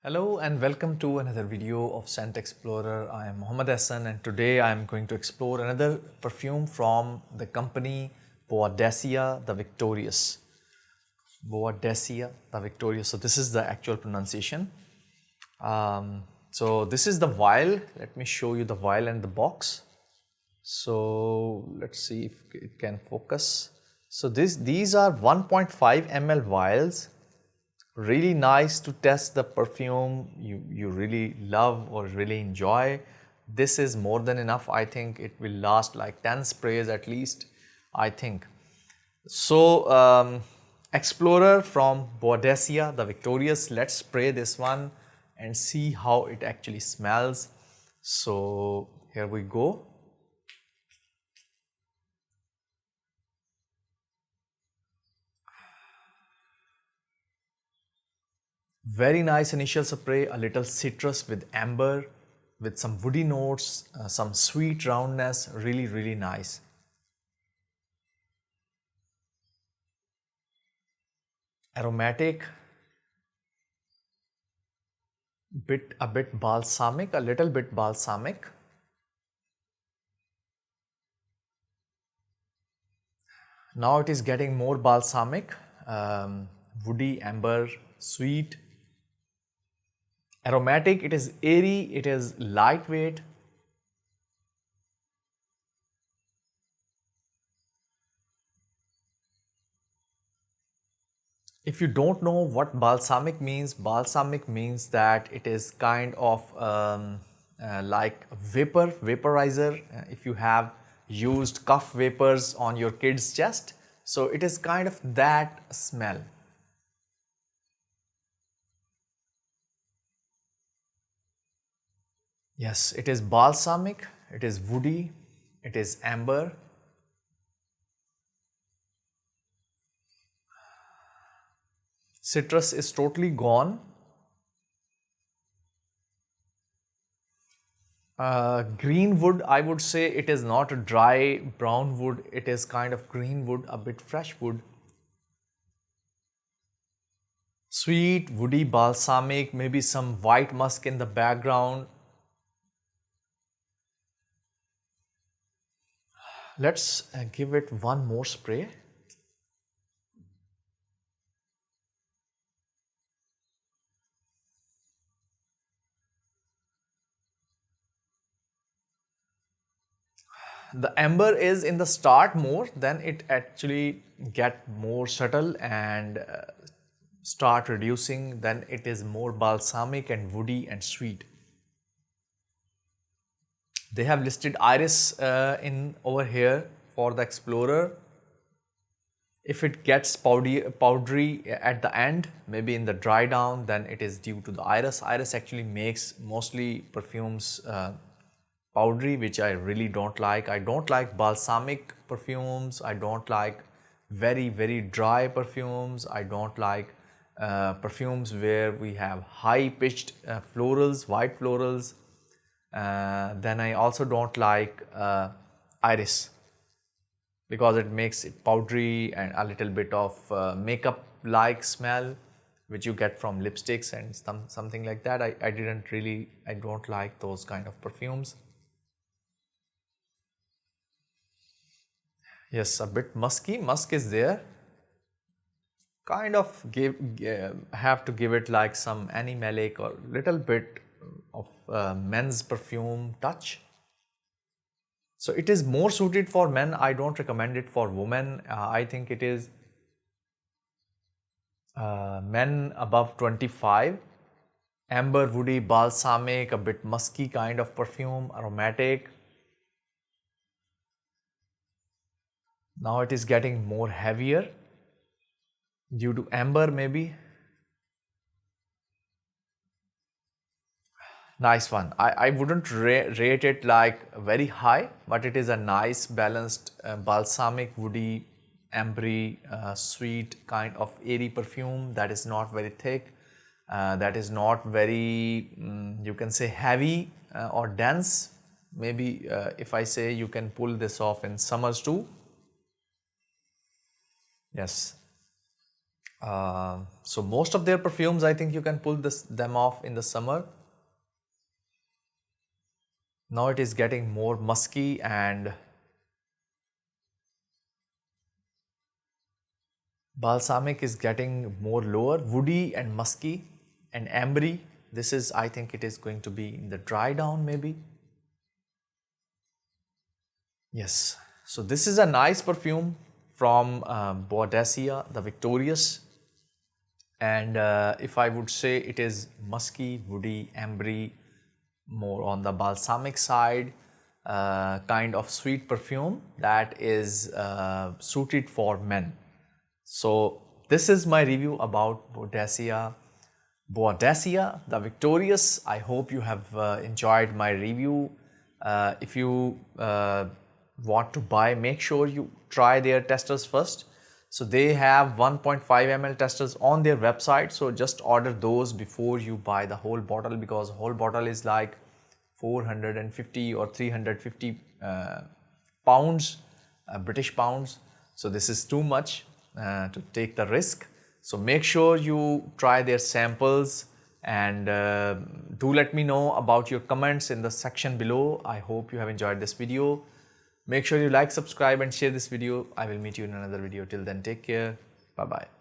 Hello and welcome to another video of Scent Explorer. I am Mohammed Hassan and today I am going to explore another perfume from the company Boadicea The Victorious. Boadicea The Victorious. So this is the actual pronunciation. So this is the vial. Let me show you the vial and the box. So let's see if it can focus. So these are 1.5 ml vials. Really nice to test the perfume you really love or really enjoy. This is more than enough. I think it will last like 10 sprays at least, I think. So Explorer from Boadicea The Victorious. Let's spray this one and see how it actually smells. So here we go. Very nice initial spray, a little citrus with amber, with some woody notes, some sweet roundness, really nice. Aromatic, a bit balsamic, a little bit balsamic. Now it is getting more balsamic, woody, amber, sweet. Aromatic, it is airy, it is lightweight. If you don't know what balsamic means that it is kind of like a vaporizer. If you have used cough vapors on your kid's chest, so it is kind of that smell. Yes, it is balsamic, it is woody, it is amber. Citrus is totally gone. Green wood, I would say it is not a dry brown wood, it is kind of green wood, a bit fresh wood. Sweet, woody, balsamic, maybe some white musk in the background. Let's give it one more spray. The amber is in the start more, then it actually get more subtle and start reducing, then it is more balsamic and woody and sweet. They have listed iris in over here for the Explorer. If it gets powdery at the end, maybe in the dry down, then it is due to the iris. Iris actually makes mostly perfumes powdery, which I really don't like. I don't like balsamic perfumes. I don't like very dry perfumes. I don't like perfumes where we have high pitched florals, white florals. Then I also don't like iris because it makes it powdery and a little bit of makeup like smell which you get from lipsticks and something like that. I don't like those kind of perfumes. Yes, a bit musky. Musk is there. Kind of have to give it like some animalic or little bit of men's perfume touch. So it is more suited for men. I don't recommend it for women. I think it is men above 25. Amber, woody, balsamic, a bit musky kind of perfume, aromatic. Now it is getting more heavier due to amber maybe. Nice one. I wouldn't rate it like very high, but it is a nice balanced balsamic, woody, ambery, sweet kind of airy perfume that is not very thick, that is not very, you can say heavy or dense. Maybe if I say you can pull this off in summers too. Yes. So most of their perfumes, I think you can pull them off in the summer. Now it is getting more musky and balsamic is getting more lower, woody and musky and ambery. This is, I think it is going to be in the dry down maybe. Yes, so this is a nice perfume from Boadicea The Victorious, and if I would say it is musky, woody, ambery, more on the balsamic side, kind of sweet perfume that is suited for men. So this is my review about Boadicea The Victorious. I hope you have enjoyed my review. If you want to buy, make sure you try their testers first. So they have 1.5 ml testers on their website. So just order those before you buy the whole bottle, because whole bottle is like 450 or 350 pounds, British pounds. So this is too much to take the risk. So make sure you try their samples, and do let me know about your comments in the section below. I hope you have enjoyed this video. Make sure you like, subscribe and share this video. I will meet you in another video. Till then, take care. Bye bye.